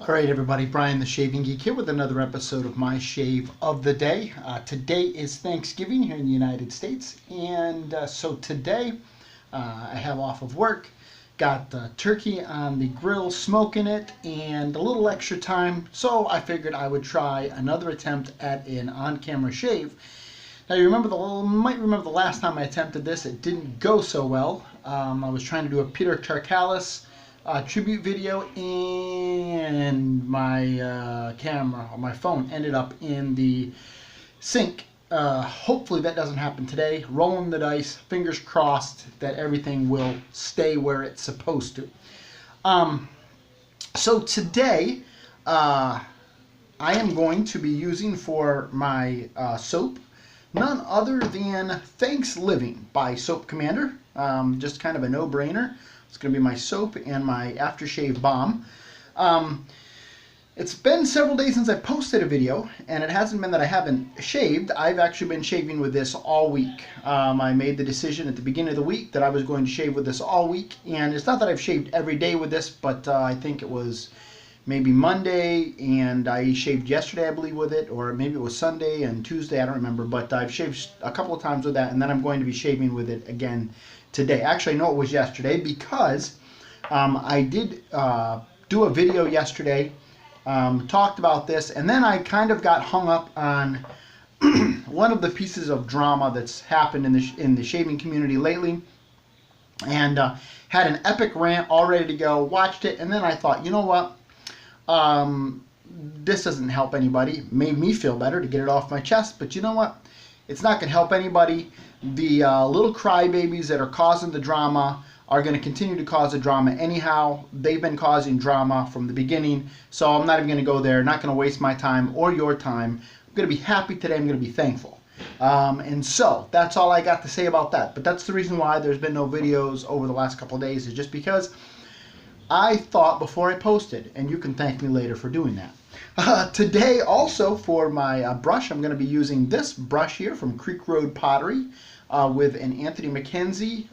Alright everybody, Brian the Shaving Geek here with another episode of my shave of the day. Today is Thanksgiving here in the United States, and so today I have off of work, got the turkey on the grill smoking it, and a little extra time, so I figured I would try another attempt at an on-camera shave. Now you might remember the last time I attempted this, it didn't go so well. I was trying to do a Peter Karkalis tribute video, and my camera or my phone ended up in the sink. Hopefully that doesn't happen today. Rolling the dice, fingers crossed that everything will stay where it's supposed to. So today I am going to be using for my soap none other than Thanksgiving by Soap Commander. Just kind of a no-brainer. It's going to be my soap and my aftershave balm. It's been several days since I posted a video, and it hasn't been that I haven't shaved. I've actually been shaving with this all week. I made the decision at the beginning of the week that I was going to shave with this all week, and it's not that I've shaved every day with this, but I think it was maybe Monday, and I shaved yesterday, I believe, with it, or maybe it was Sunday and Tuesday, I don't remember, but I've shaved a couple of times with that, and then I'm going to be shaving with it again today. Actually, I know it was yesterday because I did do a video yesterday, talked about this, and then I kind of got hung up on one of the pieces of drama that's happened in the shaving community lately, and had an epic rant all ready to go, watched it, and then I thought, you know what, this doesn't help anybody. It made me feel better to get it off my chest, but you know what? It's not going to help anybody. The little crybabies that are causing the drama are going to continue to cause the drama anyhow. They've been causing drama from the beginning, so I'm not even going to go there. Not going to waste my time or your time. I'm going to be happy today. I'm going to be thankful. And so that's all I got to say about that. But that's the reason why there's been no videos over the last couple of days, is just because I thought before I posted, and you can thank me later for doing that. Today also for my brush, I'm going to be using this brush here from Creekroad Pottery with an Anthony MacKenzie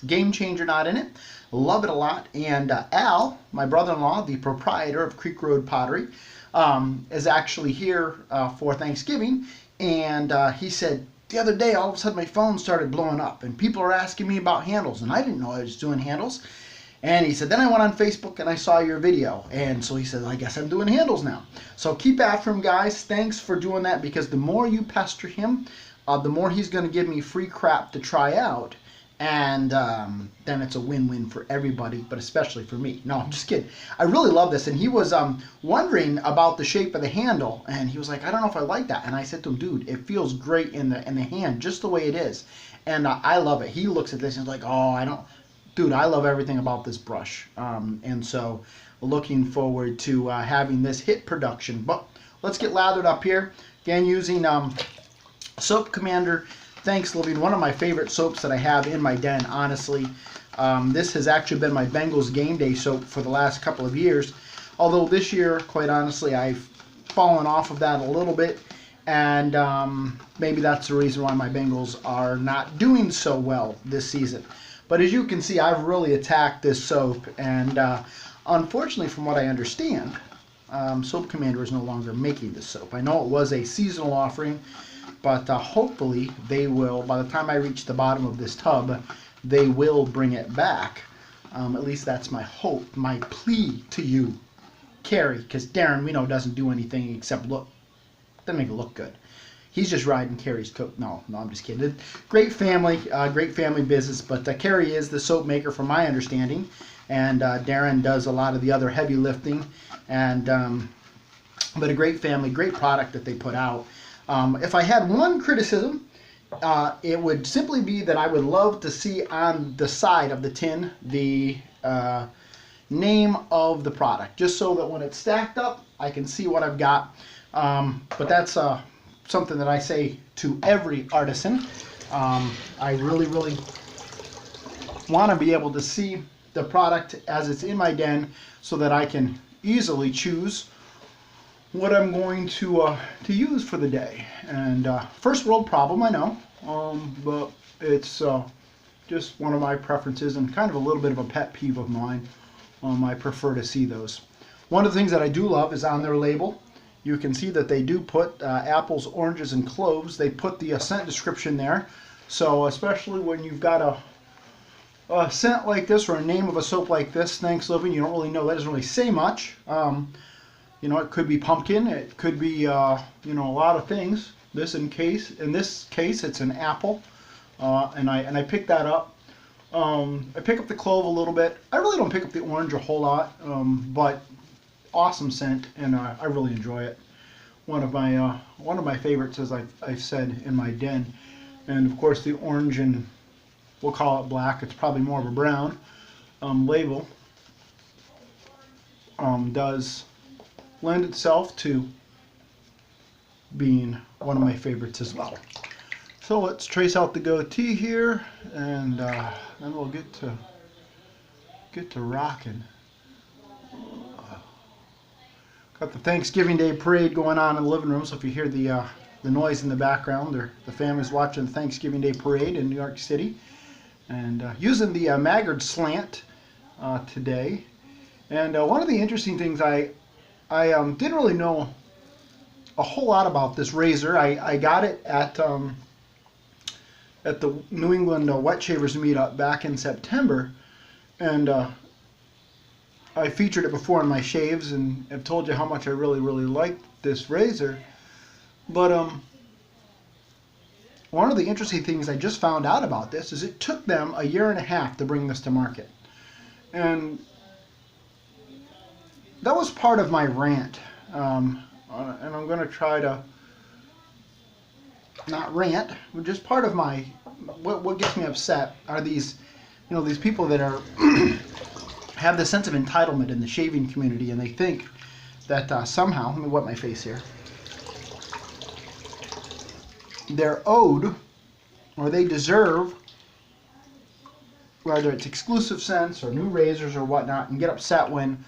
Game Changer knot in it. Love it a lot. And Al, my brother-in-law, the proprietor of Creekroad Pottery, is actually here for Thanksgiving, and he said, the other day all of a sudden my phone started blowing up and people are asking me about handles, and I didn't know I was doing handles. And he said, then I went on Facebook and I saw your video. And so he said, I guess I'm doing handles now. So keep after him, guys. Thanks for doing that, because the more you pester him, the more he's going to give me free crap to try out. And then it's a win-win for everybody, but especially for me. No, I'm just kidding. I really love this. And he was wondering about the shape of the handle. And he was like, I don't know if I like that. And I said to him, dude, it feels great in the hand, just the way it is. And I love it. He looks at this and he's like, oh, I don't... Dude, I love everything about this brush, and so looking forward to having this hit production. But let's get lathered up here. Again, using Soap Commander Thanksgiving, one of my favorite soaps that I have in my den, honestly. This has actually been my Bengals game day soap for the last couple of years, although this year, quite honestly, I've fallen off of that a little bit, and maybe that's the reason why my Bengals are not doing so well this season. But as you can see, I've really attacked this soap, and unfortunately, from what I understand, Soap Commander is no longer making this soap. I know it was a seasonal offering, but hopefully they will, by the time I reach the bottom of this tub, they will bring it back. At least that's my hope, my plea to you, Carrie, because Darren, we know, doesn't do anything except look, doesn't make it look good. He's just riding Carrie's coat. No, I'm just kidding. Great family business, but Carrie is the soap maker from my understanding, and Darren does a lot of the other heavy lifting, and but a great family, great product that they put out. If I had one criticism, it would simply be that I would love to see on the side of the tin the name of the product, just so that when it's stacked up, I can see what I've got. But that's something that I say to every artisan. I really want to be able to see the product as it's in my den, so that I can easily choose what I'm going to use for the day. And first world problem, I know, but it's just one of my preferences and kind of a little bit of a pet peeve of mine. I prefer to see those. One of the things that I do love is on their label, you can see that they do put apples, oranges, and cloves. They put the scent description there. So especially when you've got a scent like this or a name of a soap like this, Thanksliving, you don't really know. That doesn't really say much. You know, it could be pumpkin. It could be, you know, a lot of things. In this case, it's an apple, and I picked that up. I pick up the clove a little bit. I really don't pick up the orange a whole lot, but awesome scent, and I really enjoy it. One of my favorites, as I've said, in my den. And of course, the orange and we'll call it black. It's probably more of a brown label does lend itself to being one of my favorites as well. So let's trace out the goatee here, and then we'll get to rocking. Got the Thanksgiving Day parade going on in the living room, so if you hear the noise in the background, the family's watching the Thanksgiving Day parade in New York City, and using the Maggard Slant today. And one of the interesting things, I didn't really know a whole lot about this razor. I got it at the New England Wet Shavers meetup back in September, and I featured it before in my shaves, and I've told you how much I really liked this razor. But one of the interesting things I just found out about this is it took them 1.5 years to bring this to market. And that was part of my rant. And I'm going to try to not rant, but just part of my, what gets me upset are these, you know, these people that are have this sense of entitlement in the shaving community, and they think that somehow, let me wet my face here, they're owed, or they deserve, whether it's exclusive scents or new razors or whatnot, and get upset when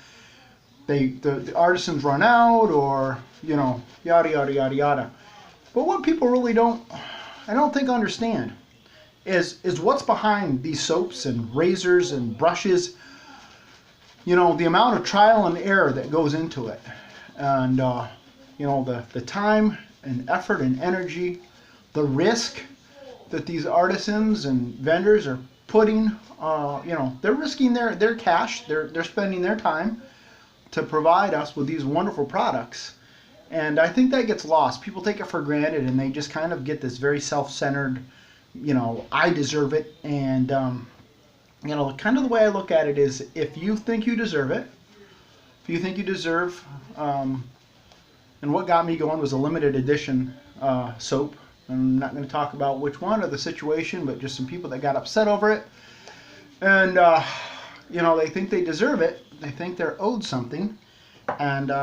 the artisans run out, or, you know, yada yada yada yada. But what people really I don't think understand is what's behind these soaps and razors and brushes. You know, the amount of trial and error that goes into it, and you know, the time and effort and energy, the risk that these artisans and vendors are putting. You know, they're risking their cash, they're spending their time to provide us with these wonderful products, and I think that gets lost. People take it for granted, and they just kind of get this very self-centered, you know, I deserve it. And you know, kind of the way I look at it is, if you think you deserve it, if you think you deserve, and what got me going was a limited edition soap. I'm not going to talk about which one or the situation, but just some people that got upset over it. And, you know, they think they deserve it. They think they're owed something. And,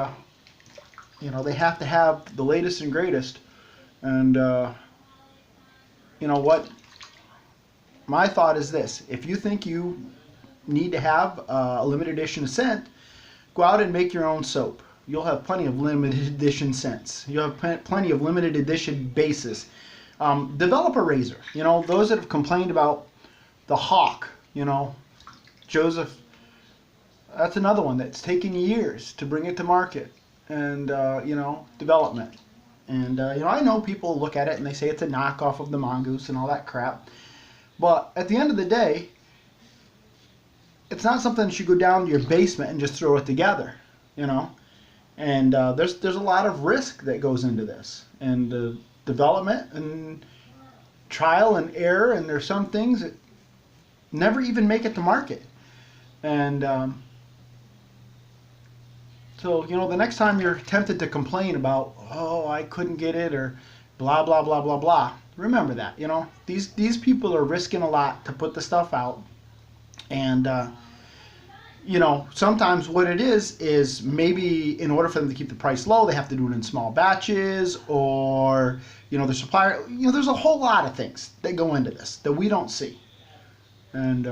you know, they have to have the latest and greatest. And, you know what? My thought is this: if you think you need to have a limited edition scent, go out and make your own soap. You'll have plenty of limited edition scents. You'll have plenty of limited edition bases. Develop a razor. You know, those that have complained about the Hawk, you know, Joseph, that's another one that's taken years to bring it to market, and, you know, development. And, you know, I know people look at it and they say it's a knockoff of the Mongoose and all that crap. But at the end of the day, it's not something that you go down to your basement and just throw it together, you know. And there's a lot of risk that goes into this, and development and trial and error. And there's some things that never even make it to market. And so, you know, the next time you're tempted to complain about, oh, I couldn't get it, or blah blah blah blah blah, remember that, you know, these people are risking a lot to put the stuff out. And you know, sometimes what it is maybe in order for them to keep the price low, they have to do it in small batches, or, you know, the supplier, you know, there's a whole lot of things that go into this that we don't see. And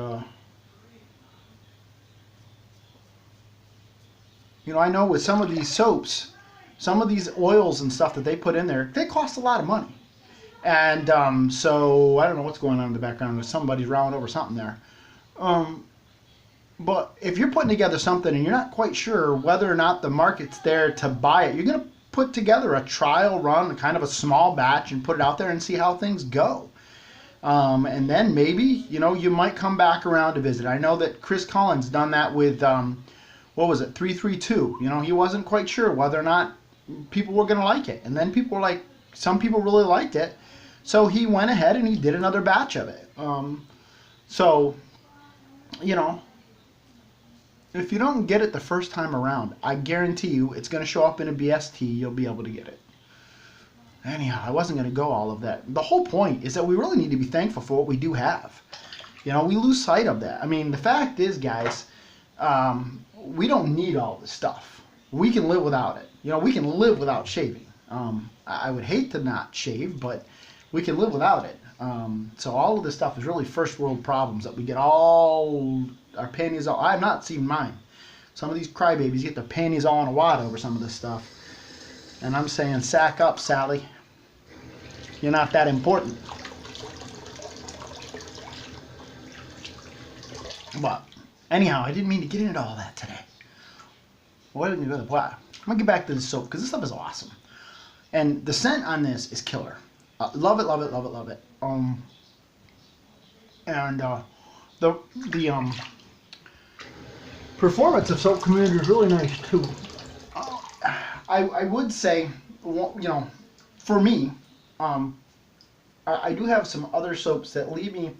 you know, I know with some of these soaps, some of these oils and stuff that they put in there, they cost a lot of money. And so I don't know what's going on in the background. Somebody's rowing over something there. But if you're putting together something and you're not quite sure whether or not the market's there to buy it, you're going to put together a trial run, kind of a small batch, and put it out there and see how things go. And then maybe, you might come back around to visit. I know that Chris Collins done that with, what was it, 332. He wasn't quite sure whether or not people were going to like it. And then people were like, some people really liked it. So he went ahead and he did another batch of it. So, if you don't get it the first time around, I guarantee you it's going to show up in a BST. You'll be able to get it. Anyhow, I wasn't going to go all of that. The whole point is that we really need to be thankful for what we do have. We lose sight of that. I mean, the fact is, guys, we don't need all this stuff. We can live without it. We can live without shaving. I would hate to not shave, but we can live without it. So all of this stuff is really first world problems that we get all our panties all. I've not seen mine. Some of these crybabies get their panties all in a wad over some of this stuff. And I'm saying, sack up, Sally. You're not that important. But anyhow, I didn't mean to get into all that today. I'm gonna get back to the soap because this stuff is awesome, and the scent on this is killer. Love it, love it, love it, love it. The performance of Soap Commander is really nice too. I would say, for me, I do have some other soaps that leave me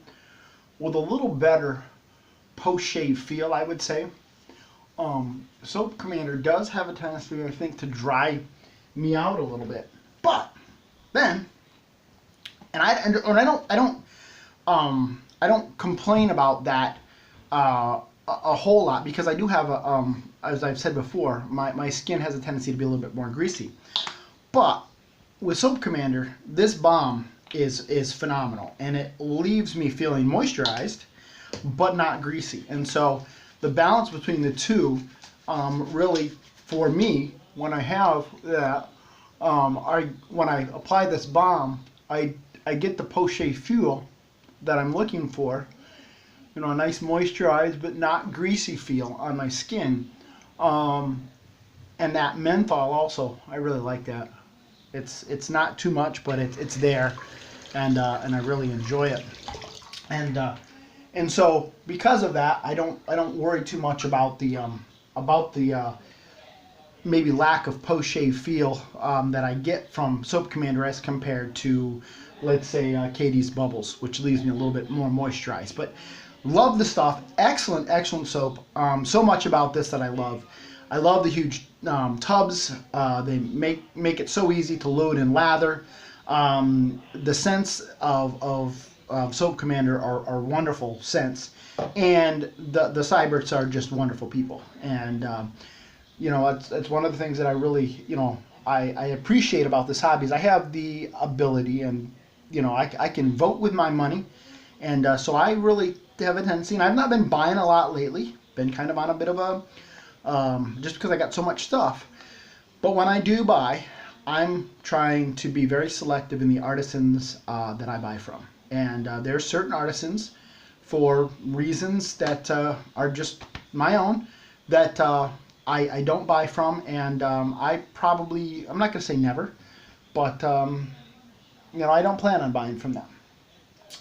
with a little better post-shave feel, I would say. Soap Commander does have a tendency, I think, to dry me out a little bit. But then, I don't complain about that a whole lot, because I do have as I've said before, my skin has a tendency to be a little bit more greasy. But with Soap Commander, this balm is phenomenal, and it leaves me feeling moisturized but not greasy. And so the balance between the two, really, for me, when I have that, when I apply this balm, I get the post-shave feel that I'm looking for. A nice moisturized but not greasy feel on my skin. And that menthol also, I really like that. It's not too much, but it's there, and I really enjoy it. And so because of that, I don't worry too much about the maybe lack of post-shave feel that I get from Soap Commander as compared to, let's say, Katie's Bubbles, which leaves me a little bit more moisturized. But love the stuff. Excellent, excellent soap. So much about this that I love. I love the huge tubs. They make it so easy to load and lather. The scents of Soap Commander are wonderful scents, and the Cyberts are just wonderful people. And it's one of the things that I really I appreciate about this hobby is I have the ability, and I can vote with my money, and so I really have a tendency, and I've not been buying a lot lately. Been kind of on a bit of a just because I got so much stuff. But when I do buy, I'm trying to be very selective in the artisans that I buy from. And there are certain artisans, for reasons that are just my own, that I don't buy from, and I'm not going to say never, but I don't plan on buying from them.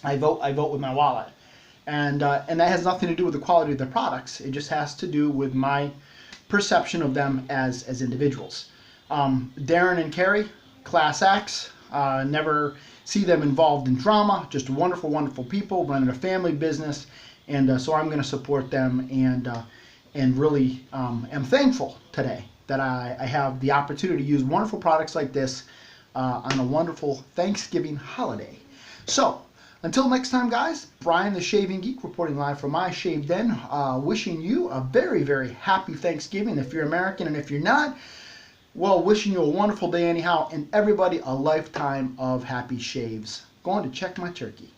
I vote with my wallet, and that has nothing to do with the quality of their products. It just has to do with my perception of them as individuals. Darren and Carrie, class acts. Never see them involved in drama. Just wonderful, wonderful people running a family business, and so I'm going to support them, and really am thankful today that I have the opportunity to use wonderful products like this on a wonderful Thanksgiving holiday. So until next time, guys, Brian the Shaving Geek reporting live from my shave den, wishing you a very, very happy Thanksgiving if you're American, and if you're not, well, wishing you a wonderful day anyhow, and everybody a lifetime of happy shaves. Going to check my turkey.